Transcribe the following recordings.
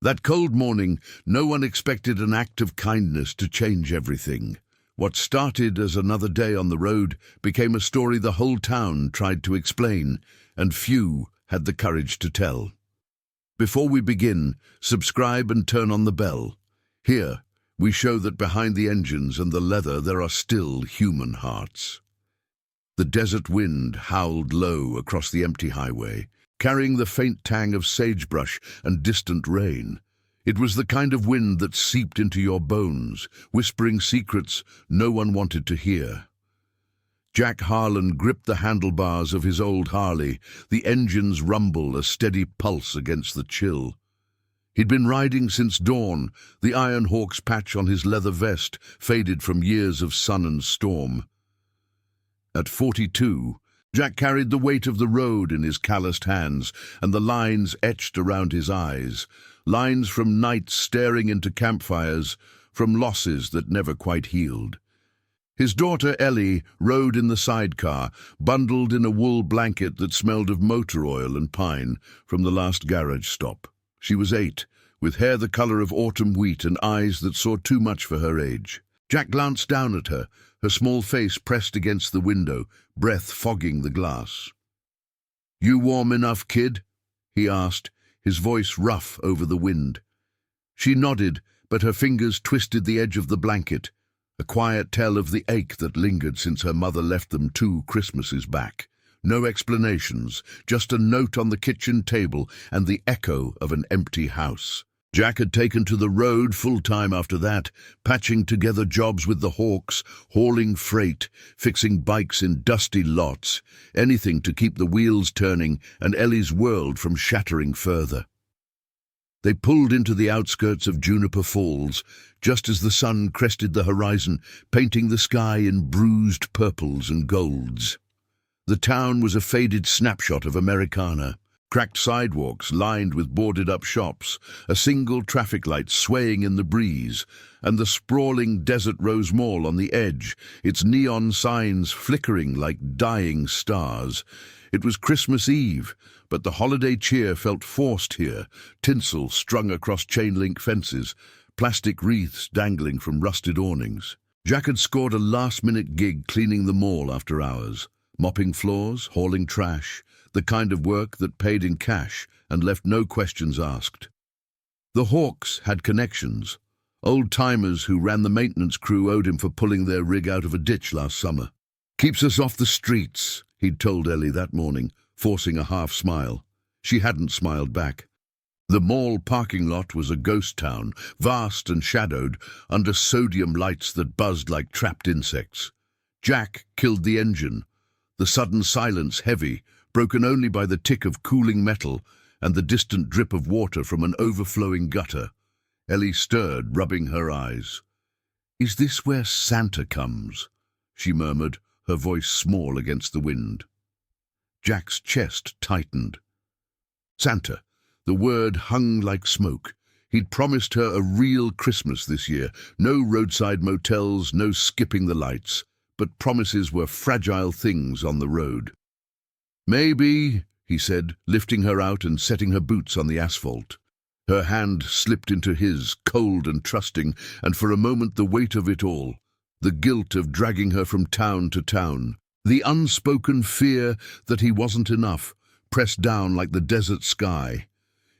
That cold morning, no one expected an act of kindness to change everything. What started as another day on the road became a story the whole town tried to explain, and few had the courage to tell. Before we begin, subscribe and turn on the bell. Here, we show that behind the engines and the leather there are still human hearts. The desert wind howled low across the empty highway, carrying the faint tang of sagebrush and distant rain. It was the kind of wind that seeped into your bones, whispering secrets no one wanted to hear. Jack Harlan gripped the handlebars of his old Harley, the engine's rumble a steady pulse against the chill. He'd been riding since dawn, the Iron Hawk's patch on his leather vest faded from years of sun and storm. At 42, Jack carried the weight of the road in his calloused hands, and the lines etched around his eyes, lines from nights staring into campfires, from losses that never quite healed. His daughter Ellie rode in the sidecar, bundled in a wool blanket that smelled of motor oil and pine from the last garage stop. She was 8, with hair the color of autumn wheat and eyes that saw too much for her age. Jack glanced down at her, her small face pressed against the window, breath fogging the glass. "You warm enough, kid?" he asked, his voice rough over the wind. She nodded, but her fingers twisted the edge of the blanket, a quiet tell of the ache that lingered since her mother left them 2 Christmases back. No explanations, just a note on the kitchen table and the echo of an empty house. Jack had taken to the road full-time after that, patching together jobs with the Hawks, hauling freight, fixing bikes in dusty lots, anything to keep the wheels turning and Ellie's world from shattering further. They pulled into the outskirts of Juniper Falls, just as the sun crested the horizon, painting the sky in bruised purples and golds. The town was a faded snapshot of Americana. Cracked sidewalks lined with boarded-up shops, a single traffic light swaying in the breeze, and the sprawling Desert Rose Mall on the edge, its neon signs flickering like dying stars. It was Christmas Eve, but the holiday cheer felt forced here, tinsel strung across chain-link fences, plastic wreaths dangling from rusted awnings. Jack had scored a last-minute gig cleaning the mall after hours, mopping floors, hauling trash, the kind of work that paid in cash and left no questions asked. The Hawks had connections. Old-timers who ran the maintenance crew owed him for pulling their rig out of a ditch last summer. "Keeps us off the streets," he'd told Ellie that morning, forcing a half-smile. She hadn't smiled back. The mall parking lot was a ghost town, vast and shadowed, under sodium lights that buzzed like trapped insects. Jack killed the engine, the sudden silence heavy, broken only by the tick of cooling metal and the distant drip of water from an overflowing gutter. Ellie stirred, rubbing her eyes. "Is this where Santa comes?" she murmured, her voice small against the wind. Jack's chest tightened. Santa. The word hung like smoke. He'd promised her a real Christmas this year. No roadside motels, no skipping the lights. But promises were fragile things on the road. "Maybe," he said, lifting her out and setting her boots on the asphalt. Her hand slipped into his, cold and trusting, and for a moment the weight of it all, the guilt of dragging her from town to town, the unspoken fear that he wasn't enough, pressed down like the desert sky.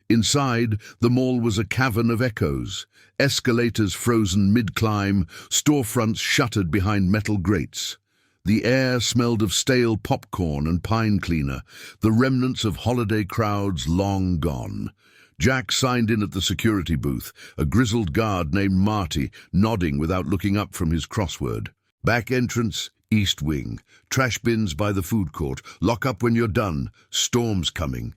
Inside, the mall was a cavern of echoes, escalators frozen mid-climb, storefronts shuttered behind metal grates. The air smelled of stale popcorn and pine cleaner, the remnants of holiday crowds long gone. Jack signed in at the security booth, a grizzled guard named Marty, nodding without looking up from his crossword. "Back entrance, east wing. Trash bins by the food court. Lock up when you're done. Storm's coming."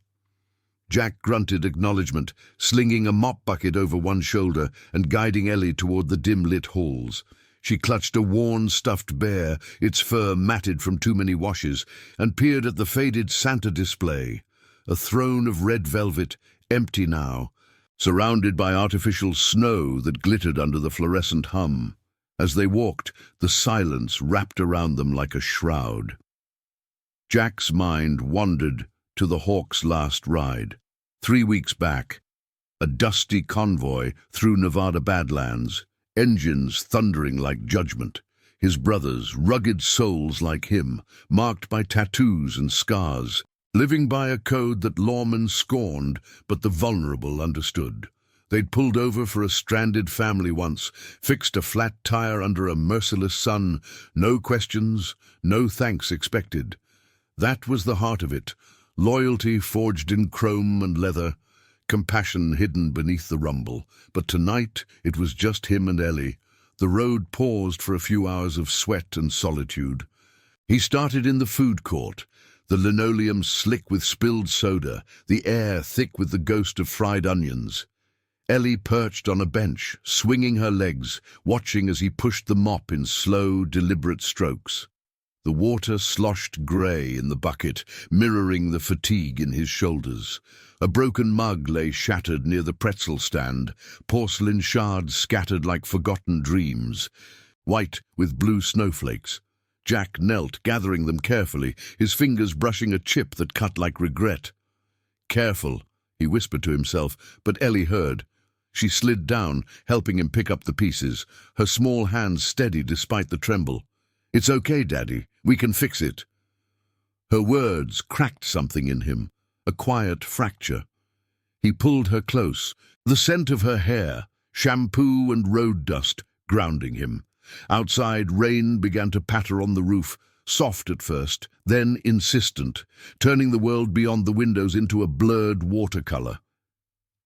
Jack grunted acknowledgement, slinging a mop bucket over one shoulder and guiding Ellie toward the dim-lit halls. She clutched a worn stuffed bear, its fur matted from too many washes, and peered at the faded Santa display, a throne of red velvet, empty now, surrounded by artificial snow that glittered under the fluorescent hum. As they walked, the silence wrapped around them like a shroud. Jack's mind wandered to the Hawks' last ride. 3 weeks back, A dusty convoy through Nevada Badlands, engines thundering like judgment. His brothers, rugged souls like him, marked by tattoos and scars, living by a code that lawmen scorned but the vulnerable understood. They'd pulled over for a stranded family once, fixed a flat tire under a merciless sun, no questions, no thanks expected. That was the heart of it, loyalty forged in chrome and leather, compassion hidden beneath the rumble. But tonight it was just him and Ellie. The road paused for a few hours of sweat and solitude. He started in the food court, the linoleum slick with spilled soda, the air thick with the ghost of fried onions. Ellie perched on a bench, swinging her legs, watching as he pushed the mop in slow, deliberate strokes. The water sloshed grey in the bucket, mirroring the fatigue in his shoulders. A broken mug lay shattered near the pretzel stand, porcelain shards scattered like forgotten dreams, white with blue snowflakes. Jack knelt, gathering them carefully, his fingers brushing a chip that cut like regret. "Careful," he whispered to himself, but Ellie heard. She slid down, helping him pick up the pieces, her small hands steady despite the tremble. "It's okay, Daddy. We can fix it." Her words cracked something in him, a quiet fracture. He pulled her close, the scent of her hair, shampoo and road dust, grounding him. Outside, rain began to patter on the roof, soft at first, then insistent, turning the world beyond the windows into a blurred watercolor.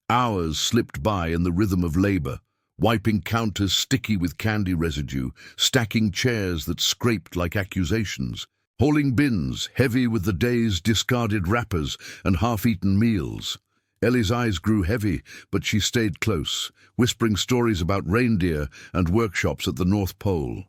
Hours slipped by in the rhythm of labor, wiping counters sticky with candy residue, stacking chairs that scraped like accusations, hauling bins heavy with the day's discarded wrappers and half-eaten meals. Ellie's eyes grew heavy, but she stayed close, whispering stories about reindeer and workshops at the North Pole.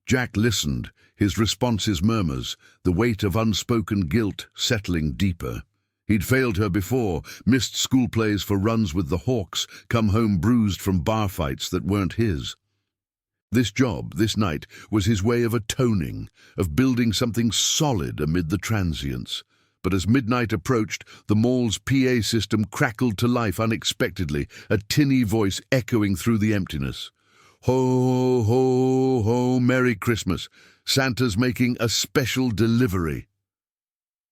Jack listened, his responses murmurs, the weight of unspoken guilt settling deeper. He'd failed her before, missed school plays for runs with the Hawks, come home bruised from bar fights that weren't his. This job, this night, was his way of atoning, of building something solid amid the transients. But as midnight approached, the mall's PA system crackled to life unexpectedly, a tinny voice echoing through the emptiness. "Ho, ho, ho, Merry Christmas! Santa's making a special delivery."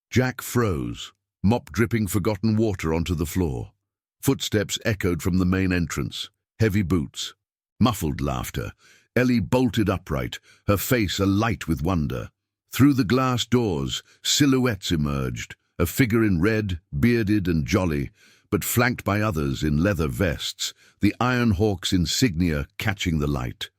Jack froze, mop dripping forgotten water onto the floor. Footsteps echoed from the main entrance, heavy boots, muffled laughter. Ellie bolted upright, her face alight with wonder. Through the glass doors, silhouettes emerged, a figure in red, bearded and jolly, but flanked by others in leather vests, the Iron Hawk's insignia catching the light.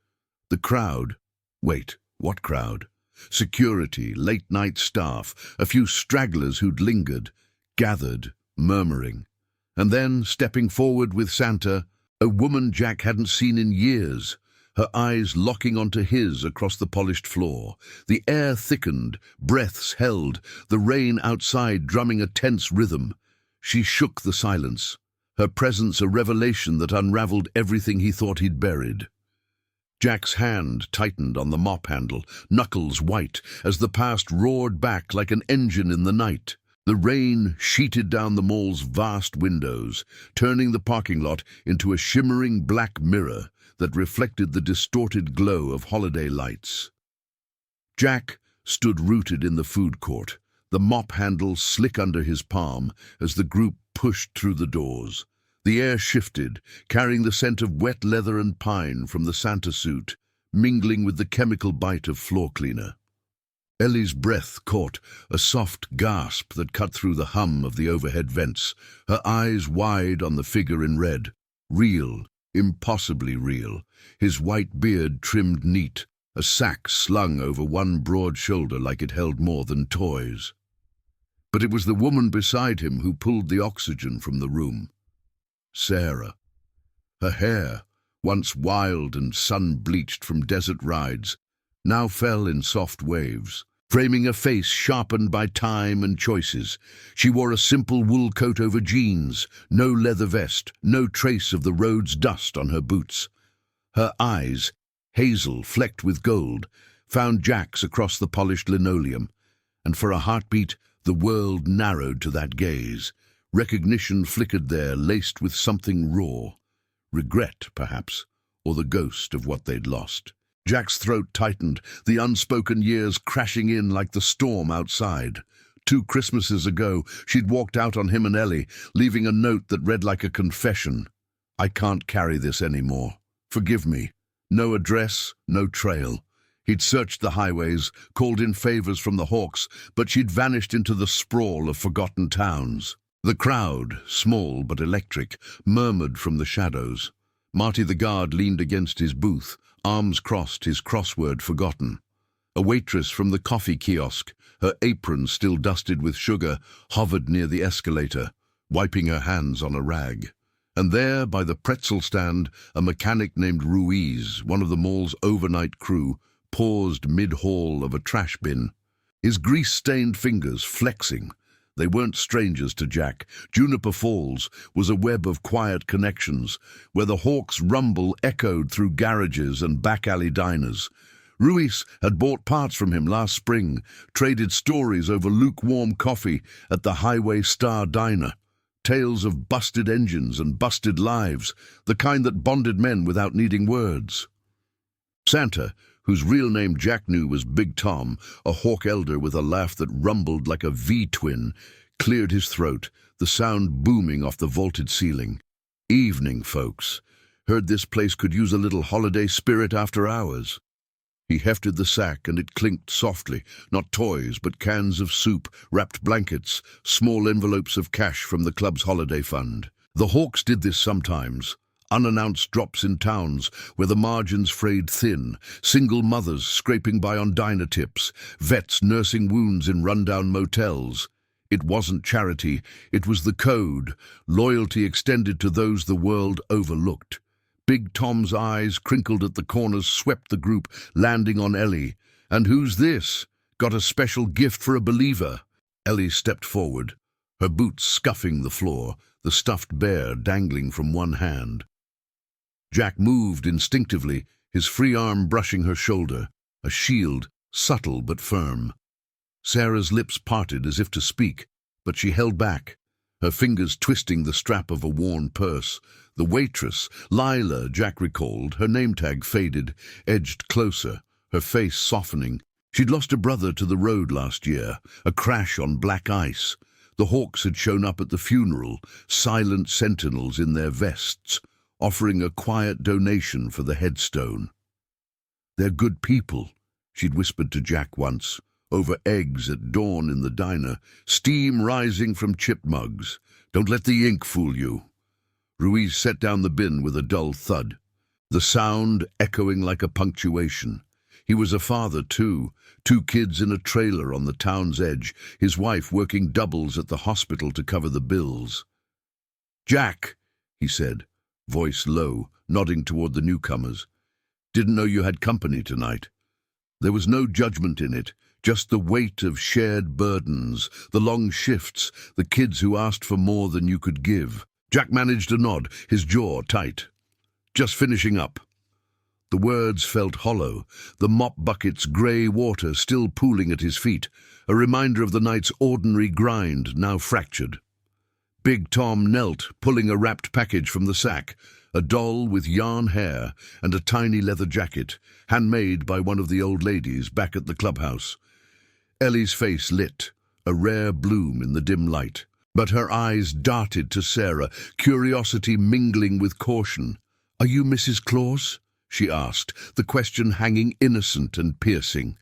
The crowd. Wait, what crowd? Security, late-night staff, a few stragglers who'd lingered, gathered, murmuring. And then, stepping forward with Santa, a woman Jack hadn't seen in years, her eyes locking onto his across the polished floor. The air thickened, breaths held, the rain outside drumming a tense rhythm. She shook the silence, her presence a revelation that unraveled everything he thought he'd buried. Jack's hand tightened on the mop handle, knuckles white, as the past roared back like an engine in the night. The rain sheeted down the mall's vast windows, turning the parking lot into a shimmering black mirror that reflected the distorted glow of holiday lights. Jack stood rooted in the food court, the mop handle slick under his palm as the group pushed through the doors. The air shifted, carrying the scent of wet leather and pine from the Santa suit, mingling with the chemical bite of floor cleaner. Ellie's breath caught, a soft gasp that cut through the hum of the overhead vents, her eyes wide on the figure in red. Real, impossibly real, his white beard trimmed neat, a sack slung over one broad shoulder like it held more than toys. But it was the woman beside him who pulled the oxygen from the room. Sarah. Her hair, once wild and sun-bleached from desert rides, now fell in soft waves, framing a face sharpened by time and choices. She wore a simple wool coat over jeans, no leather vest, no trace of the road's dust on her boots. Her eyes, hazel flecked with gold, found Jack's across the polished linoleum, and for a heartbeat the world narrowed to that gaze, Recognition flickered there, laced with something raw. Regret, perhaps, or the ghost of what they'd lost. Jack's throat tightened, the unspoken years crashing in like the storm outside. 2 Christmases ago, she'd walked out on him and Ellie, leaving a note that read like a confession. "I can't carry this anymore. Forgive me." No address, no trail. He'd searched the highways, called in favors from the Hawks, but she'd vanished into the sprawl of forgotten towns. The crowd, small but electric, murmured from the shadows. Marty the guard leaned against his booth, arms crossed, his crossword forgotten. A waitress from the coffee kiosk, her apron still dusted with sugar, hovered near the escalator, wiping her hands on a rag. And there, by the pretzel stand, a mechanic named Ruiz, one of the mall's overnight crew, paused mid-haul of a trash bin. His grease-stained fingers flexing. They weren't strangers to Jack. Juniper Falls was a web of quiet connections, where the Hawks' rumble echoed through garages and back-alley diners. Ruiz had bought parts from him last spring, traded stories over lukewarm coffee at the Highway Star Diner. Tales of busted engines and busted lives, the kind that bonded men without needing words. Santa, whose real name Jack knew was Big Tom, a Hawk elder with a laugh that rumbled like a V-twin, cleared his throat, the sound booming off the vaulted ceiling. "Evening, folks. Heard this place could use a little holiday spirit after hours." He hefted the sack and it clinked softly, not toys but cans of soup, wrapped blankets, small envelopes of cash from the club's holiday fund. The Hawks did this sometimes. Unannounced drops in towns where the margins frayed thin, single mothers scraping by on diner tips, vets nursing wounds in rundown motels. It wasn't charity, it was the code, loyalty extended to those the world overlooked. Big Tom's eyes, crinkled at the corners, swept the group, landing on Ellie. "And who's this? Got a special gift for a believer?" Ellie stepped forward, her boots scuffing the floor, the stuffed bear dangling from one hand. Jack moved instinctively, his free arm brushing her shoulder, a shield, subtle but firm. Sarah's lips parted as if to speak, but she held back, her fingers twisting the strap of a worn purse. The waitress, Lila, Jack recalled, her name tag faded, edged closer, her face softening. She'd lost a brother to the road last year, a crash on black ice. The Hawks had shown up at the funeral, silent sentinels in their vests, offering a quiet donation for the headstone. "They're good people," she'd whispered to Jack once, over eggs at dawn in the diner, steam rising from chip mugs. "Don't let the ink fool you." Ruiz set down the bin with a dull thud, the sound echoing like a punctuation. He was a father, too, 2 kids in a trailer on the town's edge, his wife working doubles at the hospital to cover the bills. "Jack," he said, voice low, nodding toward the newcomers. "Didn't know you had company tonight." There was no judgment in it, just the weight of shared burdens, the long shifts, the kids who asked for more than you could give. Jack managed a nod, his jaw tight. "Just finishing up." The words felt hollow, the mop bucket's grey water still pooling at his feet, a reminder of the night's ordinary grind, now fractured. Big Tom knelt, pulling a wrapped package from the sack, a doll with yarn hair and a tiny leather jacket, handmade by one of the old ladies back at the clubhouse. Ellie's face lit, a rare bloom in the dim light, but her eyes darted to Sarah, curiosity mingling with caution. "Are you Mrs. Claus?" she asked, the question hanging innocent and piercing.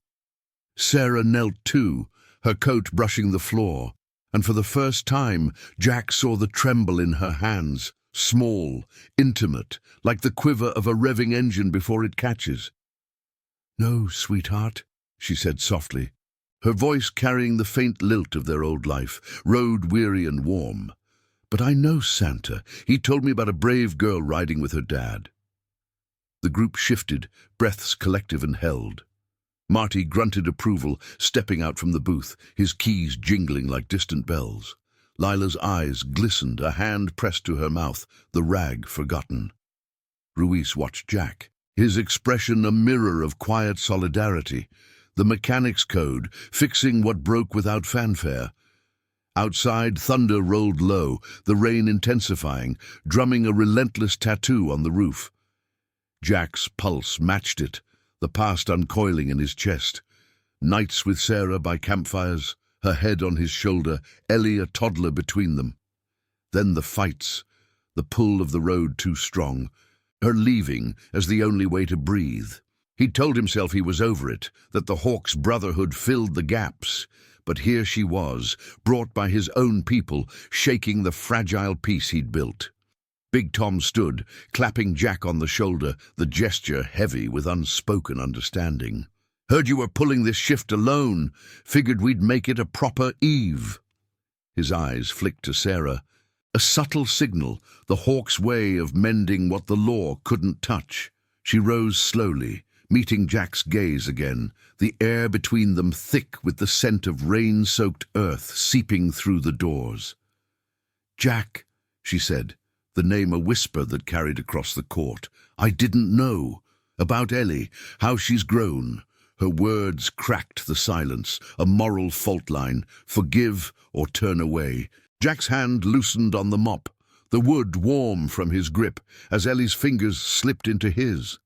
Sarah knelt too, her coat brushing the floor, and for the first time Jack saw the tremble in her hands, small, intimate, like the quiver of a revving engine before it catches. "No, sweetheart," she said softly, her voice carrying the faint lilt of their old life, road-weary and warm. "But I know Santa. He told me about a brave girl riding with her dad." The group shifted, breaths collective and held. Marty grunted approval, stepping out from the booth, his keys jingling like distant bells. Lila's eyes glistened, a hand pressed to her mouth, the rag forgotten. Ruiz watched Jack, his expression a mirror of quiet solidarity, the mechanics code, fixing what broke without fanfare. Outside, thunder rolled low, the rain intensifying, drumming a relentless tattoo on the roof. Jack's pulse matched it, the past uncoiling in his chest. Nights with Sarah by campfires, her head on his shoulder, Ellie a toddler between them. Then the fights, the pull of the road too strong, her leaving as the only way to breathe. He'd told himself he was over it, that the Hawks' brotherhood filled the gaps. But here she was, brought by his own people, shaking the fragile peace he'd built. Big Tom stood, clapping Jack on the shoulder, the gesture heavy with unspoken understanding. "Heard you were pulling this shift alone. Figured we'd make it a proper Eve." His eyes flicked to Sarah. A subtle signal, the Hawks' way of mending what the law couldn't touch. She rose slowly, meeting Jack's gaze again, the air between them thick with the scent of rain-soaked earth seeping through the doors. "Jack," she said, the name a whisper that carried across the court. "I didn't know. About Ellie, how she's grown." Her words cracked the silence, a moral fault line, forgive or turn away. Jack's hand loosened on the mop, the wood warm from his grip, as Ellie's fingers slipped into his.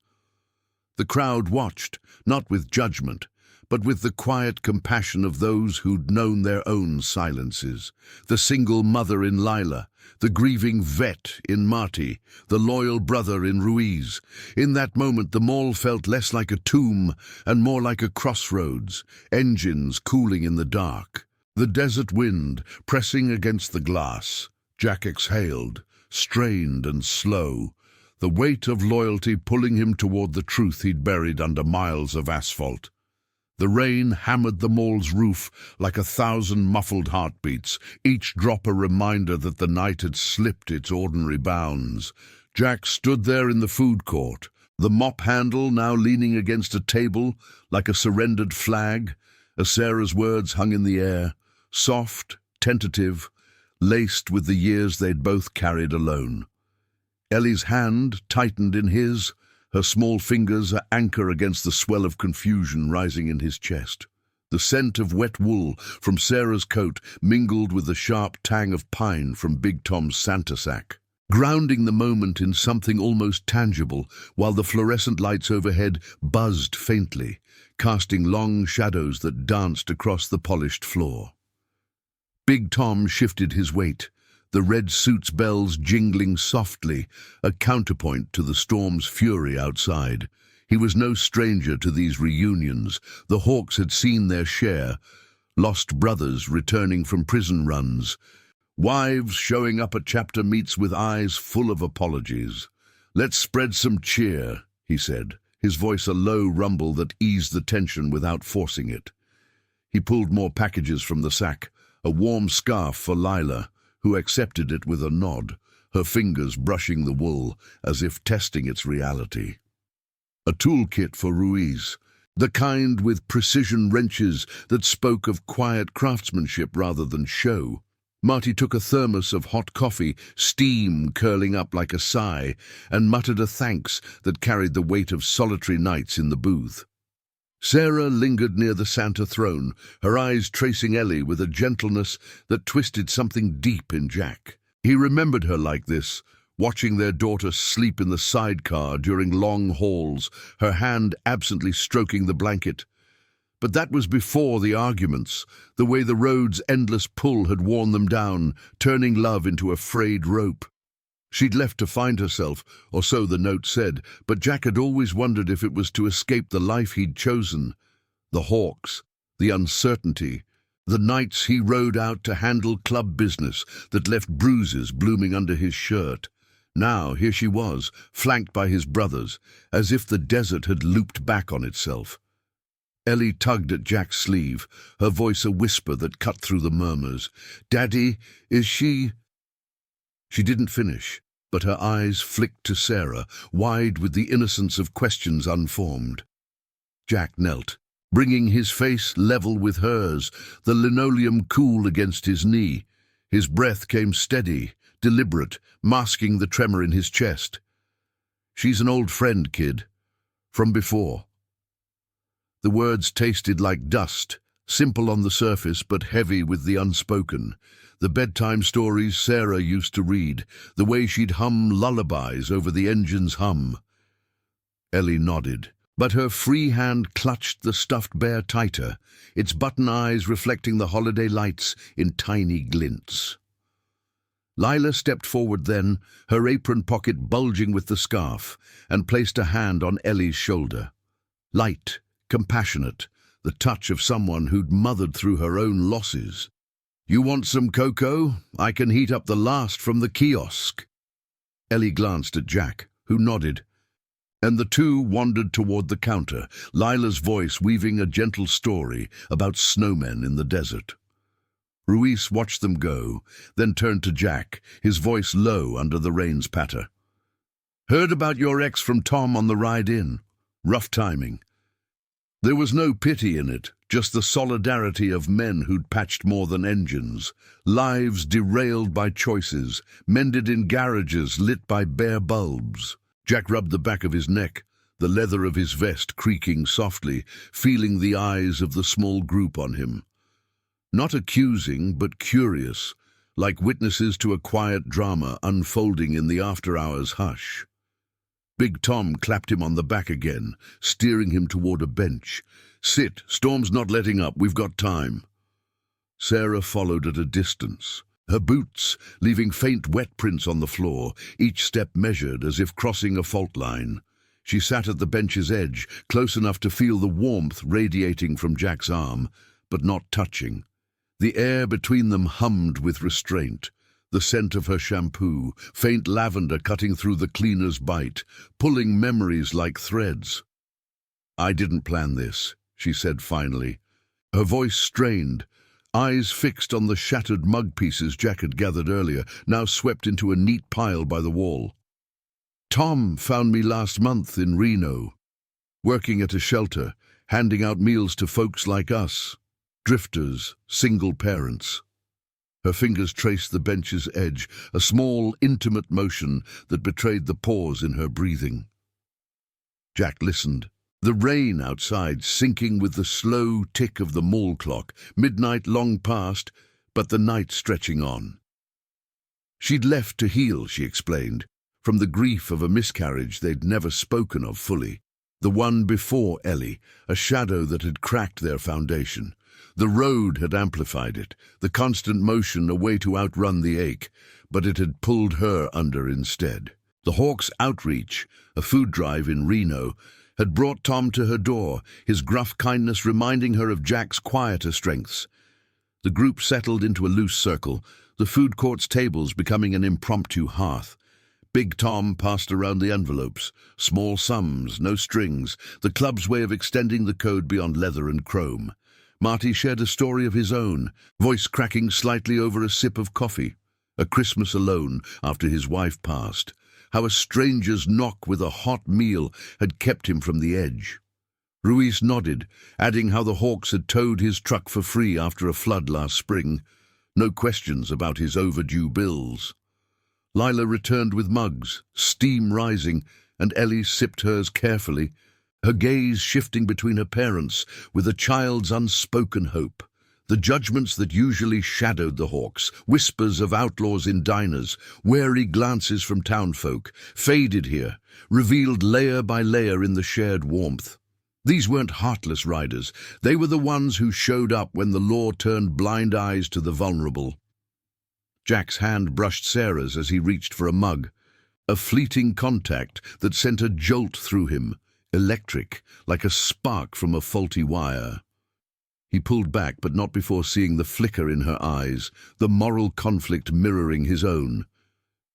The crowd watched, not with judgment, but with the quiet compassion of those who'd known their own silences. The single mother in Lila, the grieving vet in Marty, the loyal brother in Ruiz. In that moment the mall felt less like a tomb and more like a crossroads, engines cooling in the dark. The desert wind pressing against the glass. Jack exhaled, strained and slow, the weight of loyalty pulling him toward the truth he'd buried under miles of asphalt. The rain hammered the mall's roof like 1,000 muffled heartbeats, each drop a reminder that the night had slipped its ordinary bounds. Jack stood there in the food court, the mop handle now leaning against a table like a surrendered flag, as Sarah's words hung in the air, soft, tentative, laced with the years they'd both carried alone. Ellie's hand tightened in his, her small fingers an anchor against the swell of confusion rising in his chest. The scent of wet wool from Sarah's coat mingled with the sharp tang of pine from Big Tom's Santa sack, grounding the moment in something almost tangible, while the fluorescent lights overhead buzzed faintly, casting long shadows that danced across the polished floor. Big Tom shifted his weight, the red suit's bells jingling softly, a counterpoint to the storm's fury outside. He was no stranger to these reunions. The Hawks had seen their share, lost brothers returning from prison runs, wives showing up at chapter meets with eyes full of apologies. "Let's spread some cheer," he said, his voice a low rumble that eased the tension without forcing it. He pulled more packages from the sack, a warm scarf for Lila, who accepted it with a nod, her fingers brushing the wool as if testing its reality. A toolkit for Ruiz, the kind with precision wrenches that spoke of quiet craftsmanship rather than show. Marty took a thermos of hot coffee, steam curling up like a sigh, and muttered a thanks that carried the weight of solitary nights in the booth. Sarah lingered near the Santa throne, her eyes tracing Ellie with a gentleness that twisted something deep in Jack. He remembered her like this, watching their daughter sleep in the sidecar during long hauls, her hand absently stroking the blanket. But that was before the arguments, the way the road's endless pull had worn them down, turning love into a frayed rope. She'd left to find herself, or so the note said, but Jack had always wondered if it was to escape the life he'd chosen. The Hawks, the uncertainty, the nights he rode out to handle club business that left bruises blooming under his shirt. Now here she was, flanked by his brothers, as if the desert had looped back on itself. Ellie tugged at Jack's sleeve, her voice a whisper that cut through the murmurs. "Daddy, is she—" She didn't finish, but her eyes flicked to Sarah, wide with the innocence of questions unformed. Jack knelt, bringing his face level with hers, the linoleum cool against his knee. His breath came steady, deliberate, masking the tremor in his chest. "She's an old friend, kid. From before." The words tasted like dust, simple on the surface but heavy with the unspoken. The bedtime stories Sarah used to read, the way she'd hum lullabies over the engine's hum. Ellie nodded, but her free hand clutched the stuffed bear tighter, its button eyes reflecting the holiday lights in tiny glints. Lila stepped forward then, her apron pocket bulging with the scarf, and placed a hand on Ellie's shoulder. Light, compassionate, the touch of someone who'd mothered through her own losses. "You want some cocoa? I can heat up the last from the kiosk." Ellie glanced at Jack, who nodded, and the two wandered toward the counter, Lila's voice weaving a gentle story about snowmen in the desert. Ruiz watched them go, then turned to Jack, his voice low under the rain's patter. "Heard about your ex from Tom on the ride in. Rough timing." There was no pity in it, just the solidarity of men who'd patched more than engines, lives derailed by choices, mended in garages lit by bare bulbs. Jack rubbed the back of his neck, the leather of his vest creaking softly, feeling the eyes of the small group on him. Not accusing, but curious, like witnesses to a quiet drama unfolding in the after-hours hush. Big Tom clapped him on the back again, steering him toward a bench. "Sit, storm's not letting up, we've got time." Sarah followed at a distance, her boots leaving faint wet prints on the floor, each step measured as if crossing a fault line. She sat at the bench's edge, close enough to feel the warmth radiating from Jack's arm, but not touching. The air between them hummed with restraint, the scent of her shampoo, faint lavender cutting through the cleaner's bite, pulling memories like threads. "I didn't plan this," she said finally, her voice strained, eyes fixed on the shattered mug pieces Jack had gathered earlier, now swept into a neat pile by the wall. "Tom found me last month in Reno, working at a shelter, handing out meals to folks like us, drifters, single parents." Her fingers traced the bench's edge, a small, intimate motion that betrayed the pause in her breathing. Jack listened. The rain outside sinking with the slow tick of the mall clock, midnight long past, but the night stretching on. She'd left to heal, she explained, from the grief of a miscarriage they'd never spoken of fully. The one before Ellie, a shadow that had cracked their foundation. The road had amplified it, the constant motion a way to outrun the ache, but it had pulled her under instead. The Hawks' outreach, a food drive in Reno, had brought Tom to her door, his gruff kindness reminding her of Jack's quieter strengths. The group settled into a loose circle, the food court's tables becoming an impromptu hearth. Big Tom passed around the envelopes, small sums, no strings, the club's way of extending the code beyond leather and chrome. Marty shared a story of his own, voice cracking slightly over a sip of coffee. A Christmas alone after his wife passed. How a stranger's knock with a hot meal had kept him from the edge. Ruiz nodded, adding how the Hawks had towed his truck for free after a flood last spring. No questions about his overdue bills. Lila returned with mugs, steam rising, and Ellie sipped hers carefully, her gaze shifting between her parents with a child's unspoken hope. The judgments that usually shadowed the Hawks, whispers of outlaws in diners, wary glances from townfolk, faded here, revealed layer by layer in the shared warmth. These weren't heartless riders. They were the ones who showed up when the law turned blind eyes to the vulnerable. Jack's hand brushed Sarah's as he reached for a mug, a fleeting contact that sent a jolt through him, electric, like a spark from a faulty wire. He pulled back, but not before seeing the flicker in her eyes, the moral conflict mirroring his own.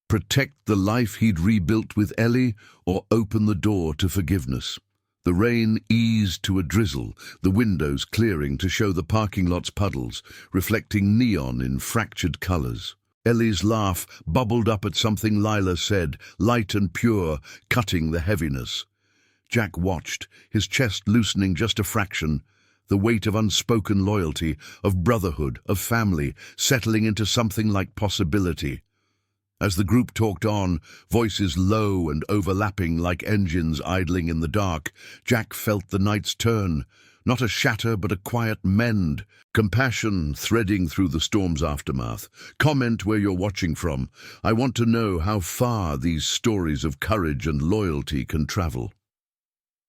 Protect the life he'd rebuilt with Ellie, or open the door to forgiveness? The rain eased to a drizzle, the windows clearing to show the parking lot's puddles, reflecting neon in fractured colors. Ellie's laugh bubbled up at something Lila said, light and pure, cutting the heaviness. Jack watched, his chest loosening just a fraction, the weight of unspoken loyalty, of brotherhood, of family, settling into something like possibility. As the group talked on, voices low and overlapping like engines idling in the dark, Jack felt the night's turn, Not a shatter, but a quiet mend. Compassion threading through the storm's aftermath. Comment where you're watching from. I want to know how far these stories of courage and loyalty can travel.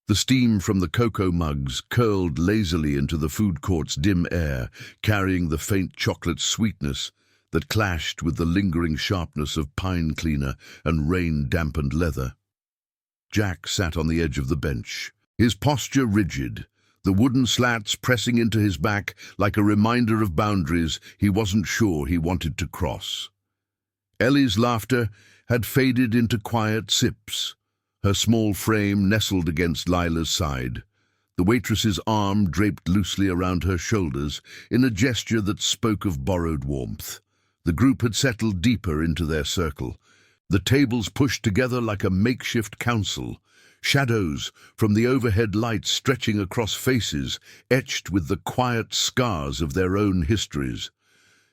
The steam from the cocoa mugs curled lazily into the food court's dim air, carrying the faint chocolate sweetness that clashed with the lingering sharpness of pine cleaner and rain-dampened leather. Jack sat on the edge of the bench, his posture rigid, the wooden slats pressing into his back like a reminder of boundaries he wasn't sure he wanted to cross. Ellie's laughter had faded into quiet sips, her small frame nestled against Lila's side, the waitress's arm draped loosely around her shoulders in a gesture that spoke of borrowed warmth. The group had settled deeper into their circle, the tables pushed together like a makeshift council, shadows from the overhead lights stretching across faces etched with the quiet scars of their own histories.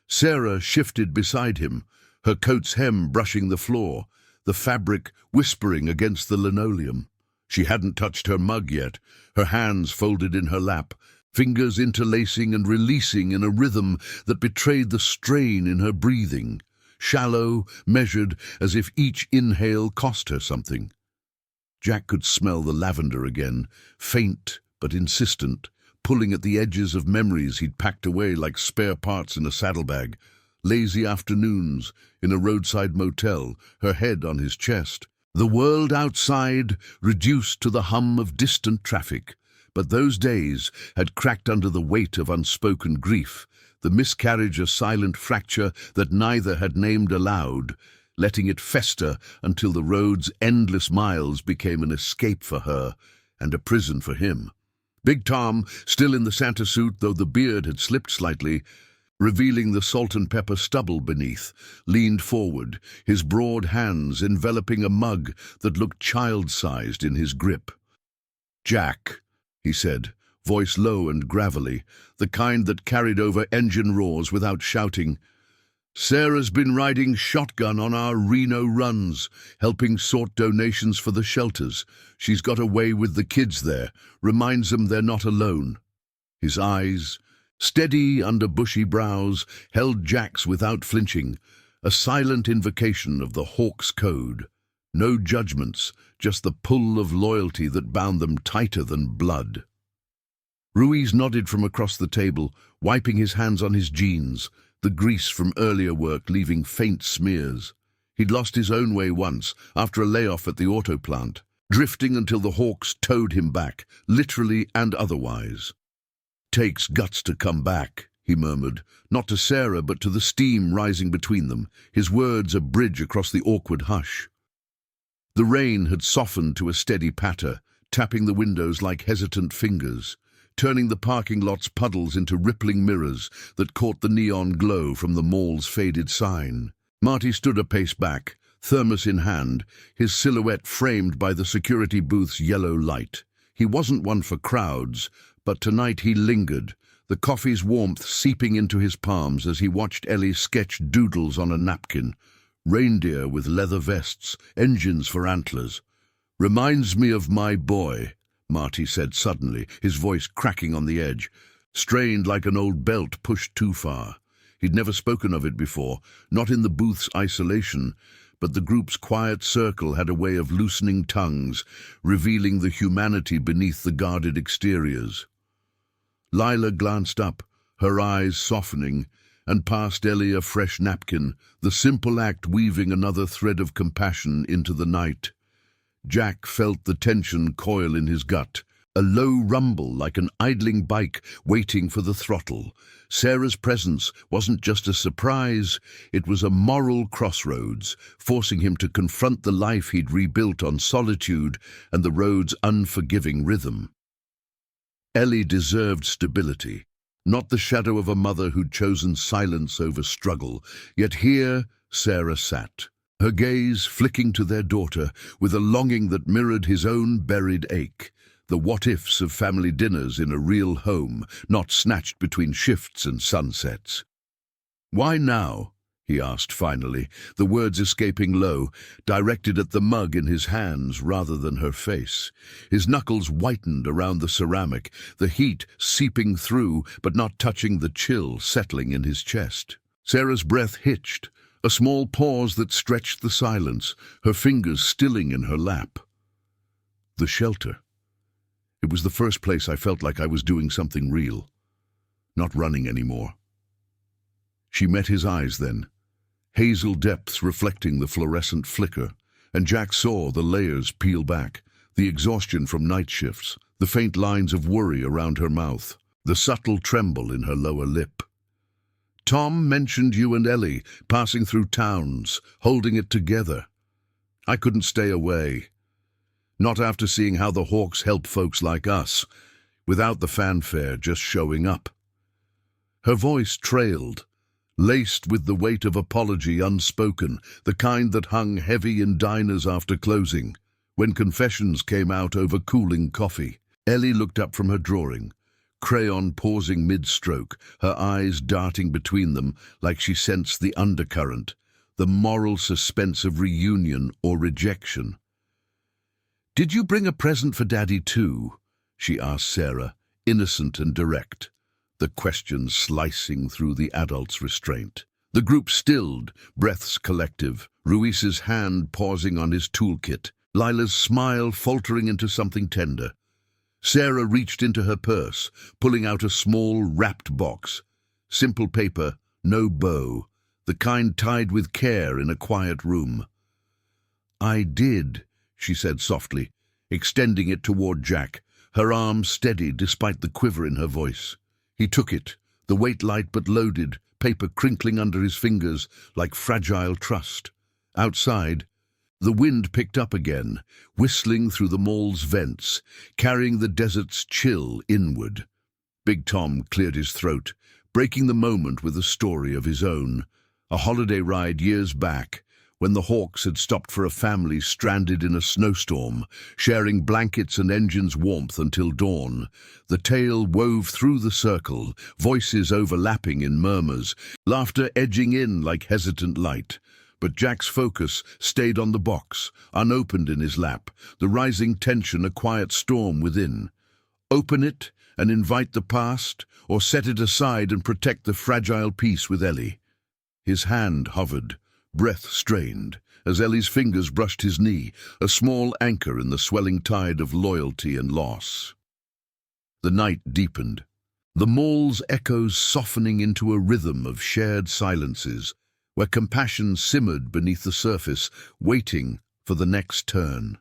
Sarah shifted beside him, her coat's hem brushing the floor, the fabric whispering against the linoleum. She hadn't touched her mug yet, her hands folded in her lap, fingers interlacing and releasing in a rhythm that betrayed the strain in her breathing, shallow, measured, as if each inhale cost her something. Jack could smell the lavender again, faint but insistent, pulling at the edges of memories he'd packed away like spare parts in a saddlebag. Lazy afternoons in a roadside motel, her head on his chest. The world outside reduced to the hum of distant traffic, but those days had cracked under the weight of unspoken grief, the miscarriage a silent fracture that neither had named aloud, letting it fester until the road's endless miles became an escape for her and a prison for him. Big Tom, still in the Santa suit, though the beard had slipped slightly, revealing the salt and pepper stubble beneath, leaned forward, his broad hands enveloping a mug that looked child-sized in his grip. "Jack," he said, voice low and gravelly, the kind that carried over engine roars without shouting. "Sarah's been riding shotgun on our Reno runs, helping sort donations for the shelters. She's got away with the kids there, reminds them they're not alone." His eyes, steady under bushy brows, held Jack's without flinching, a silent invocation of the Hawk's code. No judgments, just the pull of loyalty that bound them tighter than blood. Ruiz nodded from across the table, wiping his hands on his jeans, the grease from earlier work leaving faint smears. He'd lost his own way once, after a layoff at the auto plant, drifting until the Hawks towed him back, literally and otherwise. "Takes guts to come back," he murmured, not to Sarah but to the steam rising between them, his words a bridge across the awkward hush. The rain had softened to a steady patter, tapping the windows like hesitant fingers, turning the parking lot's puddles into rippling mirrors that caught the neon glow from the mall's faded sign. Marty stood a pace back, thermos in hand, his silhouette framed by the security booth's yellow light. He wasn't one for crowds, but tonight he lingered, the coffee's warmth seeping into his palms as he watched Ellie sketch doodles on a napkin. Reindeer with leather vests, engines for antlers. "Reminds me of my boy," Marty said suddenly, his voice cracking on the edge, strained like an old belt pushed too far. He'd never spoken of it before, not in the booth's isolation, but the group's quiet circle had a way of loosening tongues, revealing the humanity beneath the guarded exteriors. Lila glanced up, her eyes softening, and passed Ellie a fresh napkin, the simple act weaving another thread of compassion into the night. Jack felt the tension coil in his gut, a low rumble like an idling bike waiting for the throttle. Sarah's presence wasn't just a surprise, it was a moral crossroads, forcing him to confront the life he'd rebuilt on solitude and the road's unforgiving rhythm. Ellie deserved stability, not the shadow of a mother who'd chosen silence over struggle, yet here Sarah sat, her gaze flicking to their daughter with a longing that mirrored his own buried ache, the what-ifs of family dinners in a real home, not snatched between shifts and sunsets. "Why now?" he asked finally, the words escaping low, directed at the mug in his hands rather than her face. His knuckles whitened around the ceramic, the heat seeping through but not touching the chill settling in his chest. Sarah's breath hitched, a small pause that stretched the silence, her fingers stilling in her lap. The shelter. It was the first place I felt like I was doing something real, not running anymore. She met his eyes then, hazel depths reflecting the fluorescent flicker, and Jack saw the layers peel back, the exhaustion from night shifts, the faint lines of worry around her mouth, the subtle tremble in her lower lip. Tom mentioned you and Ellie passing through towns, holding it together. I couldn't stay away. Not after seeing how the Hawks help folks like us, without the fanfare just showing up. Her voice trailed, laced with the weight of apology unspoken, the kind that hung heavy in diners after closing, when confessions came out over cooling coffee. Ellie looked up from her drawing, crayon pausing mid-stroke, her eyes darting between them like she sensed the undercurrent, the moral suspense of reunion or rejection. "Did you bring a present for Daddy too?" she asked Sarah, innocent and direct, the question slicing through the adult's restraint. The group stilled, breaths collective, Ruiz's hand pausing on his toolkit, Lila's smile faltering into something tender. Sarah reached into her purse, pulling out a small, wrapped box. Simple paper, no bow, the kind tied with care in a quiet room. "I did," she said softly, extending it toward Jack, her arm steady despite the quiver in her voice. He took it, the weight light but loaded, paper crinkling under his fingers like fragile trust. Outside, the wind picked up again, whistling through the mall's vents, carrying the desert's chill inward. Big Tom cleared his throat, breaking the moment with a story of his own. A holiday ride years back, when the Hawks had stopped for a family stranded in a snowstorm, sharing blankets and engine's warmth until dawn. The tale wove through the circle, voices overlapping in murmurs, laughter edging in like hesitant light. But Jack's focus stayed on the box, unopened in his lap, the rising tension a quiet storm within. Open it and invite the past, or set it aside and protect the fragile peace with Ellie? His hand hovered, breath strained, as Ellie's fingers brushed his knee, a small anchor in the swelling tide of loyalty and loss. The night deepened, the mall's echoes softening into a rhythm of shared silences, where compassion simmered beneath the surface, waiting for the next turn.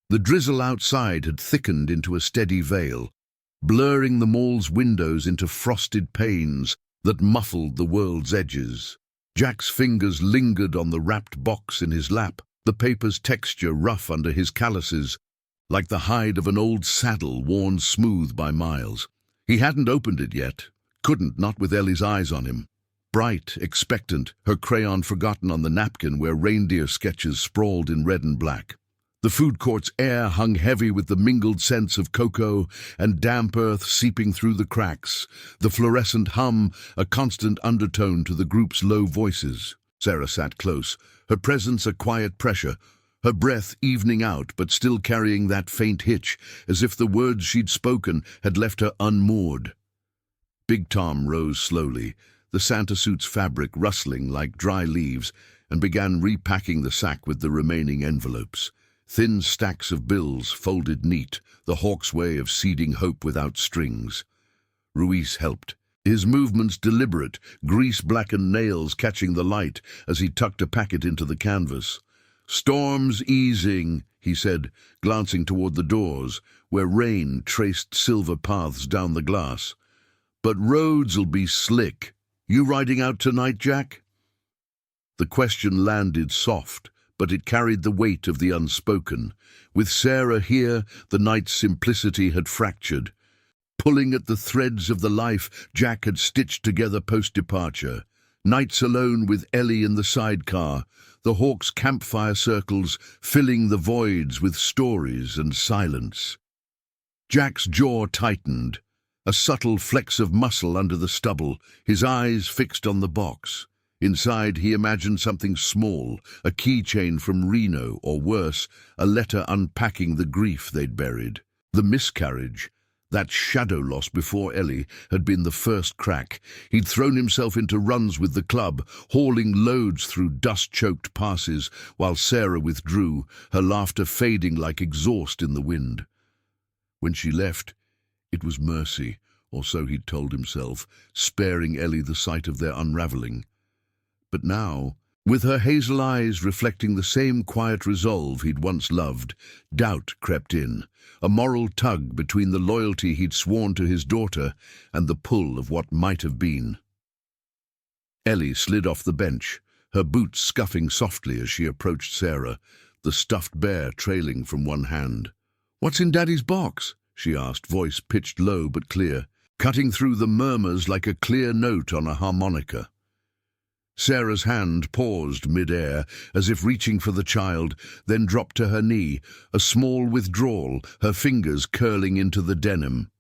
The drizzle outside had thickened into a steady veil, blurring the mall's windows into frosted panes that muffled the world's edges. Jack's fingers lingered on the wrapped box in his lap, the paper's texture rough under his calluses, like the hide of an old saddle worn smooth by miles. He hadn't opened it yet, couldn't, not with Ellie's eyes on him. Bright, expectant, her crayon forgotten on the napkin where reindeer sketches sprawled in red and black. The food court's air hung heavy with the mingled scents of cocoa and damp earth seeping through the cracks, the fluorescent hum a constant undertone to the group's low voices. Sarah sat close, her presence a quiet pressure, her breath evening out but still carrying that faint hitch, as if the words she'd spoken had left her unmoored. Big Tom rose slowly, the Santa suit's fabric rustling like dry leaves, and began repacking the sack with the remaining envelopes. Thin stacks of bills folded neat, the Hawk's way of seeding hope without strings. Ruiz helped, his movements deliberate, grease-blackened nails catching the light as he tucked a packet into the canvas. "Storm's easing," he said, glancing toward the doors, where rain traced silver paths down the glass. "But roads'll be slick. You riding out tonight, Jack?" The question landed soft, but it carried the weight of the unspoken. With Sarah here, the night's simplicity had fractured, pulling at the threads of the life Jack had stitched together post-departure. Nights alone with Ellie in the sidecar, the Hawks' campfire circles filling the voids with stories and silence. Jack's jaw tightened, a subtle flex of muscle under the stubble, his eyes fixed on the box. Inside, he imagined something small, a keychain from Reno, or worse, a letter unpacking the grief they'd buried. The miscarriage, that shadow loss before Ellie, had been the first crack. He'd thrown himself into runs with the club, hauling loads through dust-choked passes, while Sarah withdrew, her laughter fading like exhaust in the wind. When she left, it was mercy, or so he'd told himself, sparing Ellie the sight of their unravelling. But now, with her hazel eyes reflecting the same quiet resolve he'd once loved, doubt crept in, a moral tug between the loyalty he'd sworn to his daughter and the pull of what might have been. Ellie slid off the bench, her boots scuffing softly as she approached Sarah, the stuffed bear trailing from one hand. "What's in Daddy's box?" she asked, voice pitched low but clear, cutting through the murmurs like a clear note on a harmonica. Sarah's hand paused mid-air, as if reaching for the child, then dropped to her knee, a small withdrawal, her fingers curling into the denim.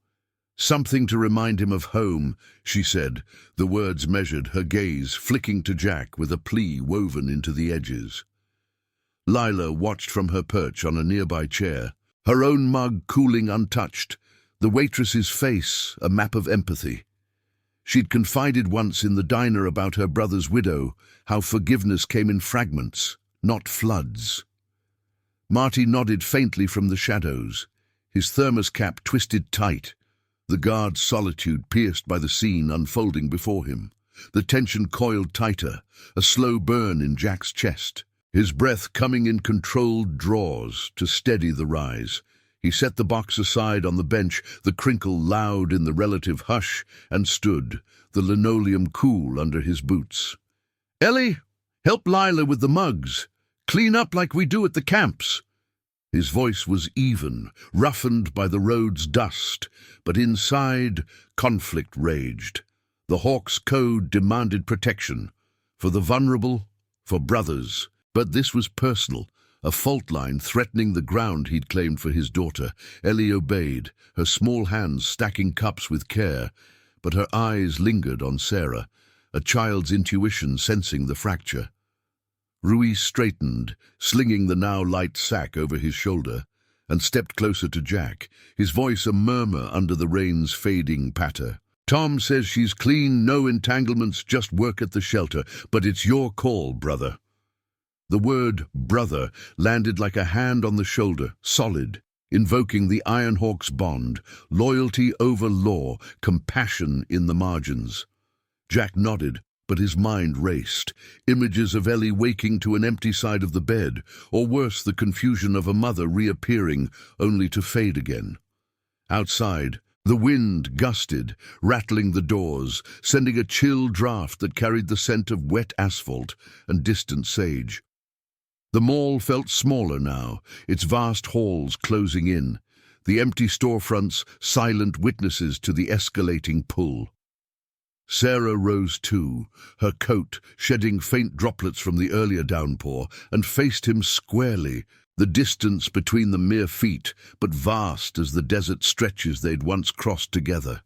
"Something to remind him of home," she said, the words measured, her gaze flicking to Jack with a plea woven into the edges. Lila watched from her perch on a nearby chair, her own mug cooling untouched, the waitress's face a map of empathy. She'd confided once in the diner about her brother's widow, how forgiveness came in fragments, not floods. Marty nodded faintly from the shadows, his thermos cap twisted tight, the guard's solitude pierced by the scene unfolding before him. The tension coiled tighter, a slow burn in Jack's chest, his breath coming in controlled draws to steady the rise. He set the box aside on the bench, the crinkle loud in the relative hush, and stood, the linoleum cool under his boots. "Ellie, help Lila with the mugs. Clean up like we do at the camps." His voice was even, roughened by the road's dust, but inside, conflict raged. The Hawks' code demanded protection, for the vulnerable, for brothers, but this was personal. A fault line threatening the ground he'd claimed for his daughter. Ellie obeyed, her small hands stacking cups with care, but her eyes lingered on Sarah, a child's intuition sensing the fracture. Ruiz straightened, slinging the now light sack over his shoulder, and stepped closer to Jack, his voice a murmur under the rain's fading patter. "Tom says she's clean, no entanglements, just work at the shelter, but it's your call, brother." The word brother landed like a hand on the shoulder, solid, invoking the Iron Hawk's bond, loyalty over law, compassion in the margins. Jack nodded, but his mind raced, images of Ellie waking to an empty side of the bed, or worse, the confusion of a mother reappearing, only to fade again. Outside, the wind gusted, rattling the doors, sending a chill draft that carried the scent of wet asphalt and distant sage. The mall felt smaller now, its vast halls closing in, the empty storefronts silent witnesses to the escalating pull. Sarah rose too, her coat shedding faint droplets from the earlier downpour, and faced him squarely, the distance between them mere feet, but vast as the desert stretches they'd once crossed together.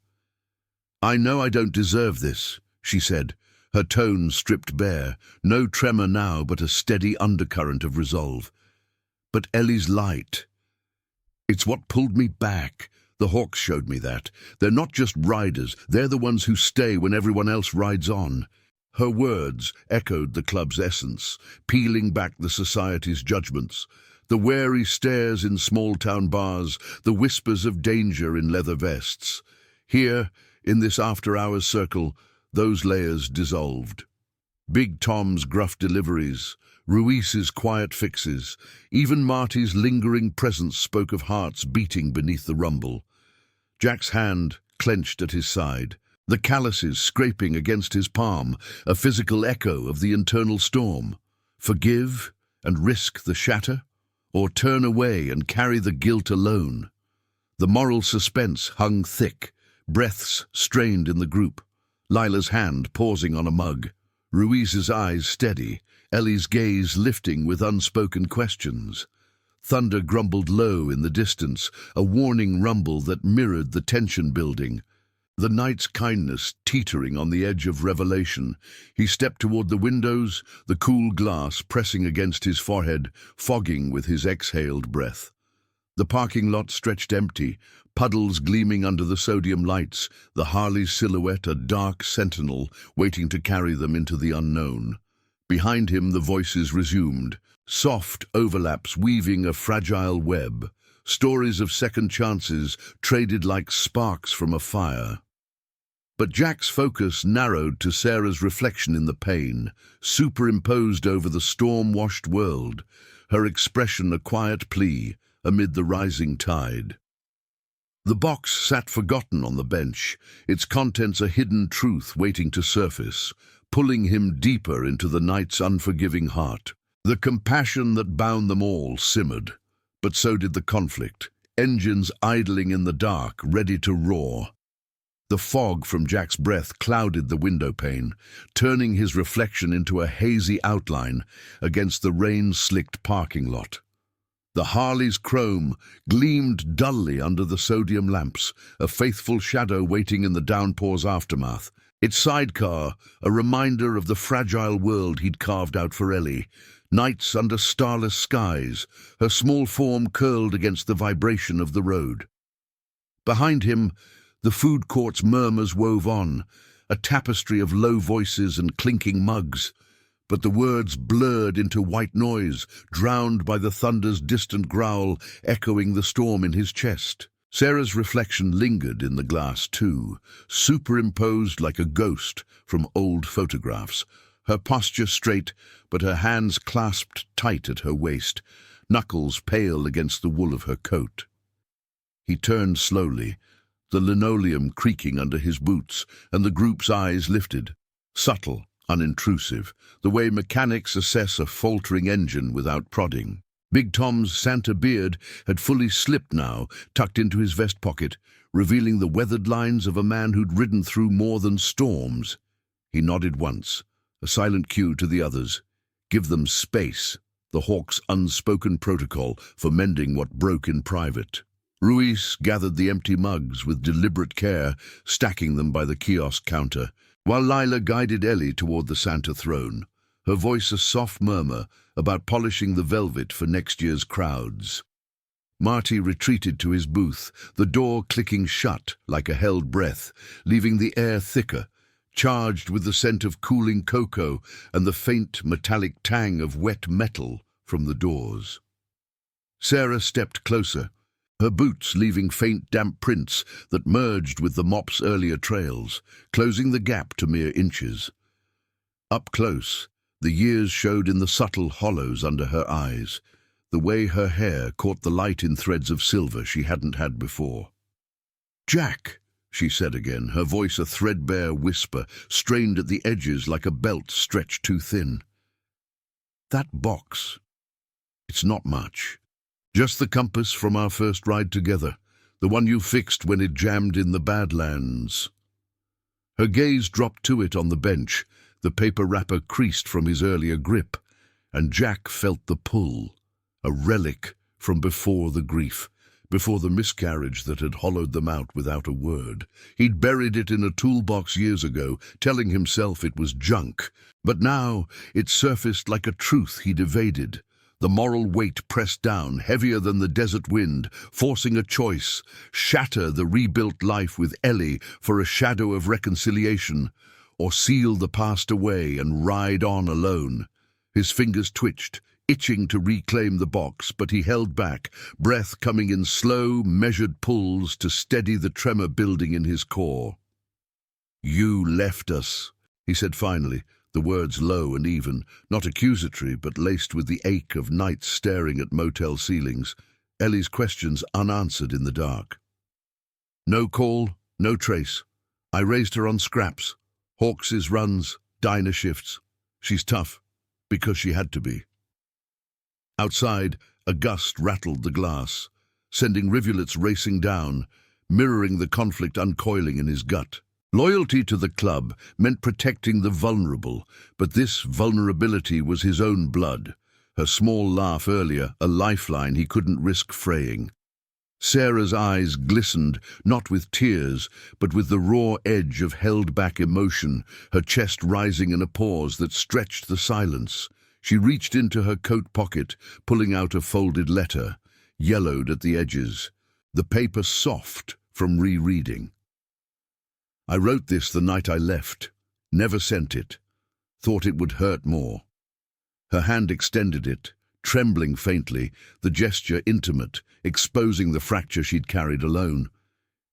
"I know I don't deserve this," she said, her tone stripped bare, no tremor now but a steady undercurrent of resolve. "But Ellie's light. It's what pulled me back. The Hawks showed me that. They're not just riders, they're the ones who stay when everyone else rides on." Her words echoed the club's essence, peeling back the society's judgments. The wary stares in small-town bars, the whispers of danger in leather vests. Here, in this after-hours circle, those layers dissolved. Big Tom's gruff deliveries, Ruiz's quiet fixes, even Marty's lingering presence spoke of hearts beating beneath the rumble. Jack's hand clenched at his side, the calluses scraping against his palm, a physical echo of the internal storm. Forgive and risk the shatter, or turn away and carry the guilt alone? The moral suspense hung thick, breaths strained in the group. Lila's hand pausing on a mug, Ruiz's eyes steady, Ellie's gaze lifting with unspoken questions. Thunder grumbled low in the distance, a warning rumble that mirrored the tension building. The knight's kindness teetering on the edge of revelation, he stepped toward the windows, the cool glass pressing against his forehead, fogging with his exhaled breath. The parking lot stretched empty, puddles gleaming under the sodium lights, the Harley's silhouette a dark sentinel waiting to carry them into the unknown. Behind him the voices resumed, soft overlaps weaving a fragile web, stories of second chances traded like sparks from a fire. But Jack's focus narrowed to Sarah's reflection in the pane, superimposed over the storm-washed world, her expression a quiet plea amid the rising tide. The box sat forgotten on the bench, its contents a hidden truth waiting to surface, pulling him deeper into the night's unforgiving heart. The compassion that bound them all simmered, but so did the conflict, engines idling in the dark, ready to roar. The fog from Jack's breath clouded the windowpane, turning his reflection into a hazy outline against the rain-slicked parking lot. The Harley's chrome gleamed dully under the sodium lamps, a faithful shadow waiting in the downpour's aftermath. Its sidecar, a reminder of the fragile world he'd carved out for Ellie. Nights under starless skies, her small form curled against the vibration of the road. Behind him, the food court's murmurs wove on, a tapestry of low voices and clinking mugs. But the words blurred into white noise, drowned by the thunder's distant growl echoing the storm in his chest. Sarah's reflection lingered in the glass too, superimposed like a ghost from old photographs, her posture straight, but her hands clasped tight at her waist, knuckles pale against the wool of her coat. He turned slowly, the linoleum creaking under his boots, and the group's eyes lifted, subtle, unintrusive, the way mechanics assess a faltering engine without prodding. Big Tom's Santa beard had fully slipped now, tucked into his vest pocket, revealing the weathered lines of a man who'd ridden through more than storms. He nodded once, a silent cue to the others. Give them space, the Hawk's unspoken protocol for mending what broke in private. Ruiz gathered the empty mugs with deliberate care, stacking them by the kiosk counter, while Lila guided Ellie toward the Santa throne, her voice a soft murmur about polishing the velvet for next year's crowds. Marty retreated to his booth, the door clicking shut like a held breath, leaving the air thicker, charged with the scent of cooling cocoa and the faint metallic tang of wet metal from the doors. Sarah stepped closer, her boots leaving faint damp prints that merged with the mop's earlier trails, closing the gap to mere inches. Up close, the years showed in the subtle hollows under her eyes, the way her hair caught the light in threads of silver she hadn't had before. "Jack," she said again, her voice a threadbare whisper, strained at the edges like a belt stretched too thin. "That box, it's not much. Just the compass from our first ride together, the one you fixed when it jammed in the Badlands." Her gaze dropped to it on the bench, the paper wrapper creased from his earlier grip, and Jack felt the pull, a relic from before the grief, before the miscarriage that had hollowed them out without a word. He'd buried it in a toolbox years ago, telling himself it was junk, but now it surfaced like a truth he'd evaded. The moral weight pressed down, heavier than the desert wind, forcing a choice, shatter the rebuilt life with Ellie for a shadow of reconciliation, or seal the past away and ride on alone. His fingers twitched, itching to reclaim the box, but he held back, breath coming in slow, measured pulls to steady the tremor building in his core. "You left us," he said finally, the words low and even, not accusatory but laced with the ache of nights staring at motel ceilings, Ellie's questions unanswered in the dark. "No call, no trace. I raised her on scraps. Hawks's runs, diner shifts. She's tough, because she had to be." Outside, a gust rattled the glass, sending rivulets racing down, mirroring the conflict uncoiling in his gut. Loyalty to the club meant protecting the vulnerable, but this vulnerability was his own blood, her small laugh earlier a lifeline he couldn't risk fraying. Sarah's eyes glistened, not with tears, but with the raw edge of held-back emotion, her chest rising in a pause that stretched the silence. She reached into her coat pocket, pulling out a folded letter, yellowed at the edges, the paper soft from rereading. "I wrote this the night I left. Never sent it. Thought it would hurt more." Her hand extended it, trembling faintly, the gesture intimate, exposing the fracture she'd carried alone.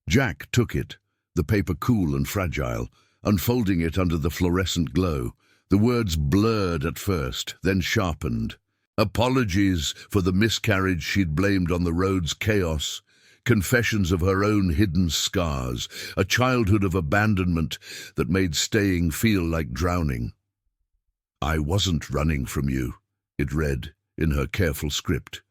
Jack took it, the paper cool and fragile, unfolding it under the fluorescent glow. The words blurred at first, then sharpened. Apologies for the miscarriage she'd blamed on the road's chaos, confessions of her own hidden scars, a childhood of abandonment that made staying feel like drowning. "I wasn't running from you," it read in her careful script.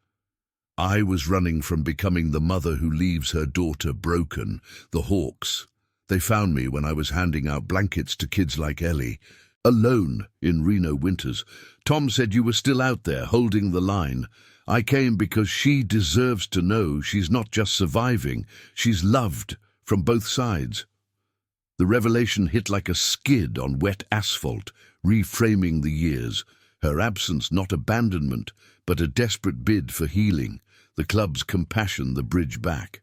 "I was running from becoming the mother who leaves her daughter broken. The Hawks. They found me when I was handing out blankets to kids like Ellie, alone in Reno winters. Tom said you were still out there, holding the line. I came because she deserves to know she's not just surviving, she's loved from both sides." The revelation hit like a skid on wet asphalt, reframing the years. Her absence not abandonment, but a desperate bid for healing, the club's compassion the bridge back.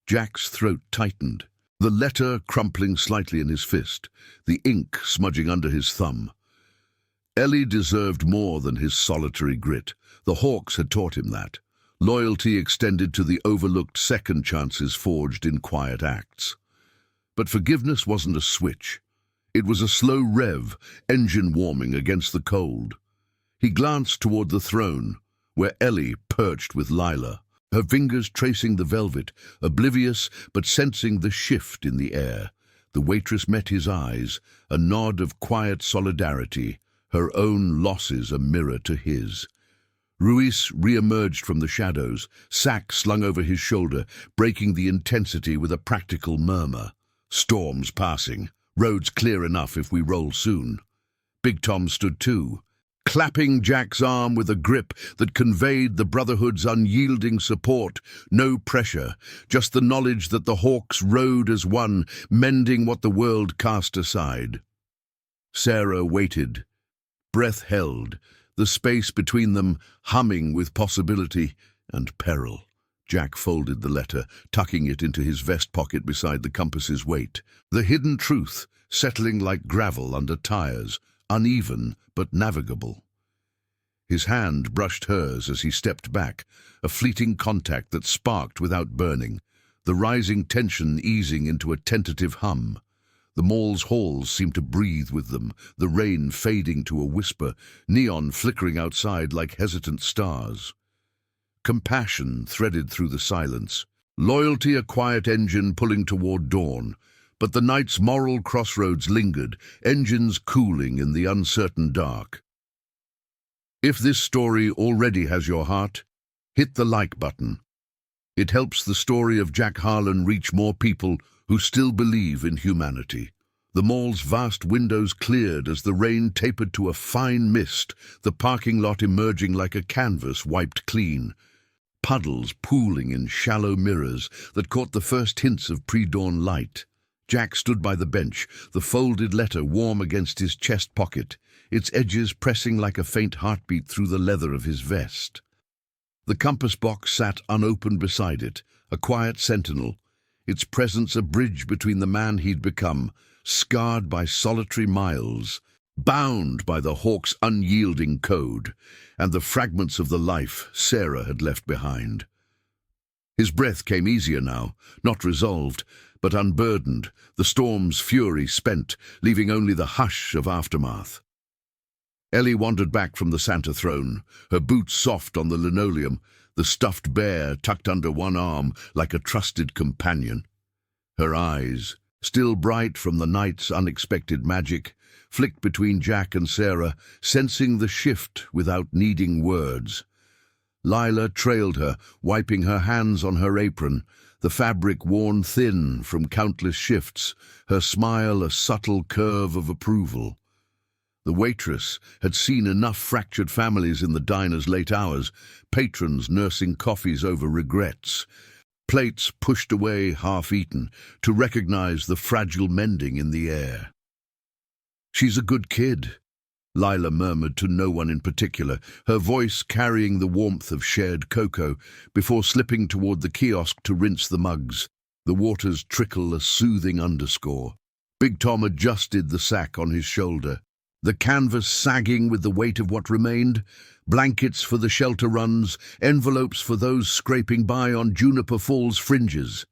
Jack's throat tightened, the letter crumpling slightly in his fist, the ink smudging under his thumb. Ellie deserved more than his solitary grit. The Hawks had taught him that. Loyalty extended to the overlooked second chances forged in quiet acts. But forgiveness wasn't a switch. It was a slow rev, engine warming against the cold. He glanced toward the throne, where Ellie perched with Lila, her fingers tracing the velvet, oblivious but sensing the shift in the air. The waitress met his eyes, a nod of quiet solidarity, her own losses a mirror to his. Ruiz re-emerged from the shadows, sack slung over his shoulder, breaking the intensity with a practical murmur. "Storm's passing. Road's clear enough if we roll soon." Big Tom stood too, clapping Jack's arm with a grip that conveyed the Brotherhood's unyielding support. No pressure, just the knowledge that the Hawks rode as one, mending what the world cast aside. Sarah waited, breath held, the space between them humming with possibility and peril. Jack folded the letter, tucking it into his vest pocket beside the compass's weight. The hidden truth, settling like gravel under tires, uneven but navigable. His hand brushed hers as he stepped back, a fleeting contact that sparked without burning, the rising tension easing into a tentative hum. The mall's halls seemed to breathe with them, the rain fading to a whisper, neon flickering outside like hesitant stars. Compassion threaded through the silence, loyalty a quiet engine pulling toward dawn, but the night's moral crossroads lingered, engines cooling in the uncertain dark. If this story already has your heart, hit the like button. It helps the story of Jack Harlan reach more people who still believe in humanity. The mall's vast windows cleared as the rain tapered to a fine mist, the parking lot emerging like a canvas wiped clean. Puddles pooling in shallow mirrors that caught the first hints of pre-dawn light. Jack stood by the bench, the folded letter warm against his chest pocket, its edges pressing like a faint heartbeat through the leather of his vest. The compass box sat unopened beside it, a quiet sentinel, its presence a bridge between the man he'd become, scarred by solitary miles, bound by the Hawk's unyielding code, and the fragments of the life Sarah had left behind. His breath came easier now, not resolved, but unburdened, the storm's fury spent, leaving only the hush of aftermath. Ellie wandered back from the Santa throne, her boots soft on the linoleum, the stuffed bear tucked under one arm like a trusted companion. Her eyes, still bright from the night's unexpected magic, flicked between Jack and Sarah, sensing the shift without needing words. Lila trailed her, wiping her hands on her apron, the fabric worn thin from countless shifts, her smile a subtle curve of approval. The waitress had seen enough fractured families in the diner's late hours, patrons nursing coffees over regrets, plates pushed away half-eaten, to recognize the fragile mending in the air. "She's a good kid," Lila murmured to no one in particular, her voice carrying the warmth of shared cocoa, before slipping toward the kiosk to rinse the mugs. The waters trickle a soothing underscore. Big Tom adjusted the sack on his shoulder, the canvas sagging with the weight of what remained, blankets for the shelter runs, envelopes for those scraping by on Juniper Falls fringes.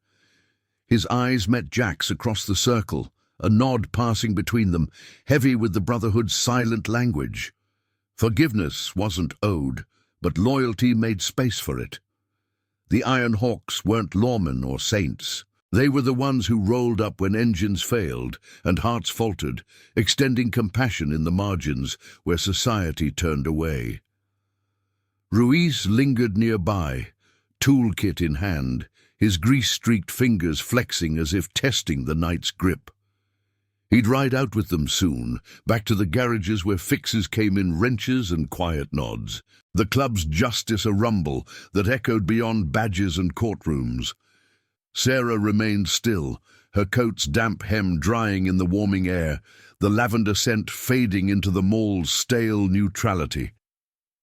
His eyes met Jack's across the circle, a nod passing between them, heavy with the Brotherhood's silent language. Forgiveness wasn't owed, but loyalty made space for it. The Iron Hawks weren't lawmen or saints. They were the ones who rolled up when engines failed and hearts faltered, extending compassion in the margins where society turned away. Ruiz lingered nearby, toolkit in hand, his grease-streaked fingers flexing as if testing the night's grip. He'd ride out with them soon, back to the garages where fixes came in wrenches and quiet nods, the club's justice a rumble that echoed beyond badges and courtrooms. Sarah remained still, her coat's damp hem drying in the warming air, the lavender scent fading into the mall's stale neutrality.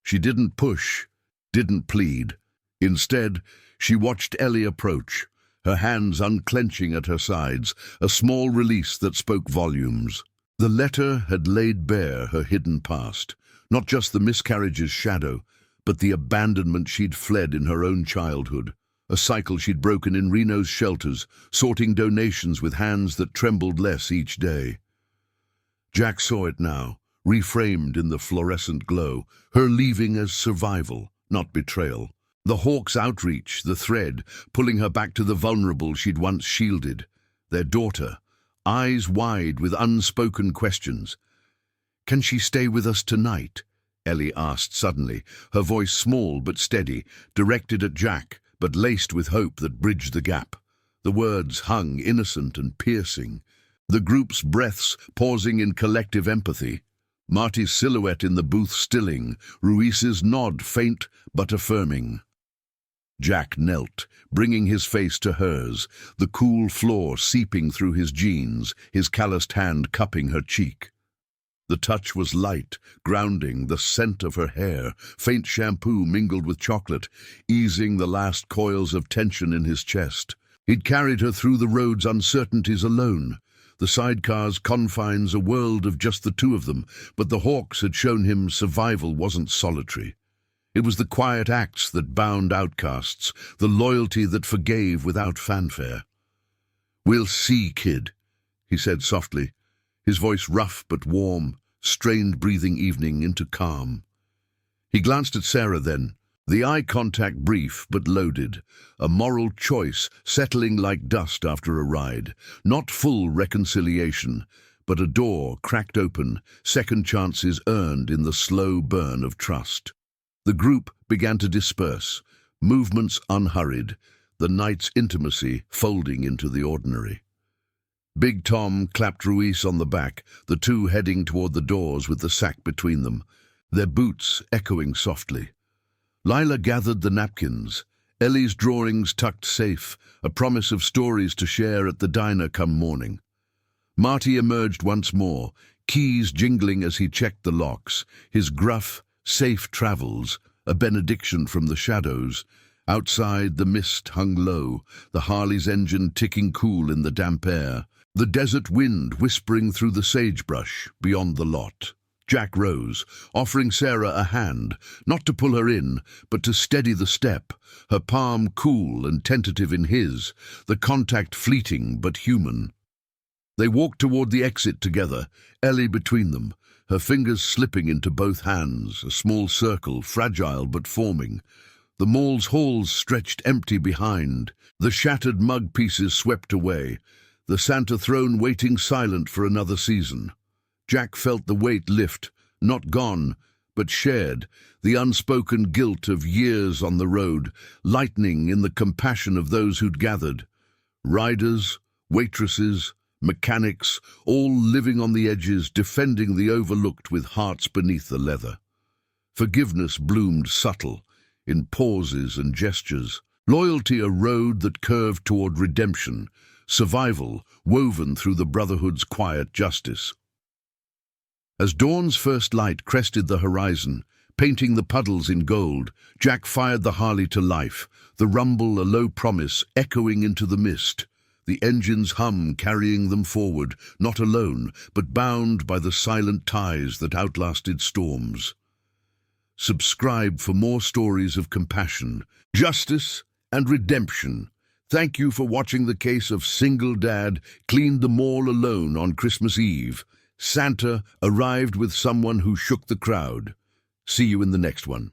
She didn't push, didn't plead. Instead, she watched Ellie approach, her hands unclenching at her sides, a small release that spoke volumes. The letter had laid bare her hidden past, not just the miscarriage's shadow, but the abandonment she'd fled in her own childhood. A cycle she'd broken in Reno's shelters, sorting donations with hands that trembled less each day. Jack saw it now, reframed in the fluorescent glow, her leaving as survival, not betrayal. The Hawks' outreach, the thread, pulling her back to the vulnerable she'd once shielded. Their daughter, eyes wide with unspoken questions. "Can she stay with us tonight?" Ellie asked suddenly, her voice small but steady, directed at Jack, but laced with hope that bridged the gap. The words hung innocent and piercing, the group's breaths pausing in collective empathy. Marty's silhouette in the booth stilling, Ruiz's nod faint but affirming. Jack knelt, bringing his face to hers, the cool floor seeping through his jeans, his calloused hand cupping her cheek. The touch was light, grounding, the scent of her hair, faint shampoo mingled with chocolate, easing the last coils of tension in his chest. He'd carried her through the road's uncertainties alone, the sidecar's confines a world of just the two of them, but the Hawks had shown him survival wasn't solitary. It was the quiet acts that bound outcasts, the loyalty that forgave without fanfare. "We'll see, kid," he said softly, his voice rough but warm, strained breathing evening into calm. He glanced at Sarah then, the eye contact brief but loaded, a moral choice settling like dust after a ride, not full reconciliation, but a door cracked open, second chances earned in the slow burn of trust. The group began to disperse, movements unhurried, the night's intimacy folding into the ordinary. Big Tom clapped Ruiz on the back, the two heading toward the doors with the sack between them, their boots echoing softly. Lila gathered the napkins, Ellie's drawings tucked safe, a promise of stories to share at the diner come morning. Marty emerged once more, keys jingling as he checked the locks, his gruff, safe travels, a benediction from the shadows. Outside, the mist hung low, the Harley's engine ticking cool in the damp air, the desert wind whispering through the sagebrush beyond the lot. Jack rose, offering Sarah a hand, not to pull her in, but to steady the step, her palm cool and tentative in his, the contact fleeting but human. They walked toward the exit together, Ellie between them, her fingers slipping into both hands, a small circle, fragile but forming. The mall's halls stretched empty behind, the shattered mug pieces swept away, the Santa throne waiting silent for another season. Jack felt the weight lift, not gone, but shared, the unspoken guilt of years on the road, lightening in the compassion of those who'd gathered. Riders, waitresses, mechanics, all living on the edges, defending the overlooked with hearts beneath the leather. Forgiveness bloomed subtle, in pauses and gestures. Loyalty a road that curved toward redemption. Survival woven through the Brotherhood's quiet justice. As dawn's first light crested the horizon, painting the puddles in gold, Jack fired the Harley to life, the rumble a low promise echoing into the mist, the engine's hum carrying them forward, not alone, but bound by the silent ties that outlasted storms. Subscribe for more stories of compassion, justice, and redemption. Thank you for watching the case of Single Dad cleaned the mall alone on Christmas Eve. Santa arrived with someone who shook the crowd. See you in the next one.